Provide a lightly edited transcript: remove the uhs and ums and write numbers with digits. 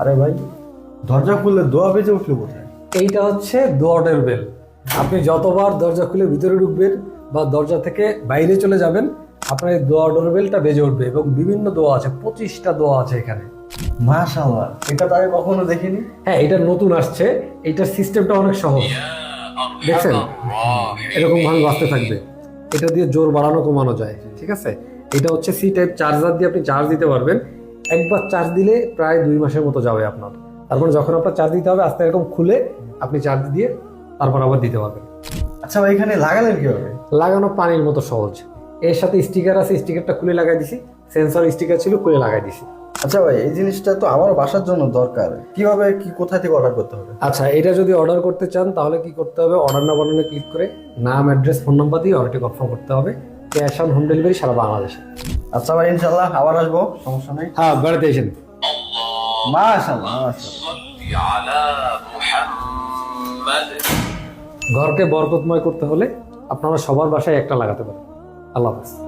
আরে ভাই, দরজা খুললে দোয়া বেজে উঠলো কোথায়? এইটা হচ্ছে দোয়ারের বেল। আপনি যতবার দরজা খুলে ভিতরে ঢুকবেন বা দরজা থেকে বাইরে চলে যাবেন, আপনার এই দোয়া ডোরবেলটা বেজে উঠবে এবং বিভিন্ন দোয়া আছে, 25টা দোয়া আছে এখানে। মাশাআল্লাহ, এটা তো আগে কখনো দেখিনি। হ্যাঁ, এটা নতুন আসছে, এইটার সিস্টেমটা অনেক সহজ। দেখছেন, এরকম ভাবে বাজতে থাকবে। এটা দিয়ে জোর বাড়ানো কমানো যায়, ঠিক আছে। এটা হচ্ছে সি টাইপ চার্জার দিয়ে আপনি চার্জ দিতে পারবেন। একবার চার্জ দিলে প্রায় 2 মাসের মতো যাবে আপনার। তারপর যখন আপনার চার্জ দিতে হবে, আস্তে এরকম খুলে আপনি চার্জ দিয়ে তারপর আবার দিতে পারবেন। আচ্ছা ভাই, এখানে লাগালেন কিভাবে? লাগানো পানির মতো সহজ। এর সাথে স্টিকার আছে, স্টিকারটা খুলে লাগাই দিছি। সেন্সর স্টিকার ছিল, খুলে লাগাই দিছি। আচ্ছা ভাই, এই জিনিসটা তো আমারও বাসার জন্য দরকার। কিভাবে, কি, কোথা থেকে অর্ডার করতে হবে? আচ্ছা, এটা যদি অর্ডার করতে চান তাহলে কি করতে হবে, অর্ডার নাও বাটনে ক্লিক করে নাম, অ্যাড্রেস, ফোন নাম্বার দিয়ে অর্ডারটি কনফার্ম করতে হবে। ক্যাশ অন হোম ডেলিভারি সারা বাংলাদেশে। আচ্ছা ভাই, ইনশাল্লাহ আবার আসবো, সমস্যা নেই। হ্যাঁ, বেড়াতে এসেন। মাশাআল্লাহ মাশাআল্লাহ। ঘরকে বরকতময় করতে হলে আপনারা সবার বাসায় একটা লাগাতে পারেন। আল্লাহ হাফেজ।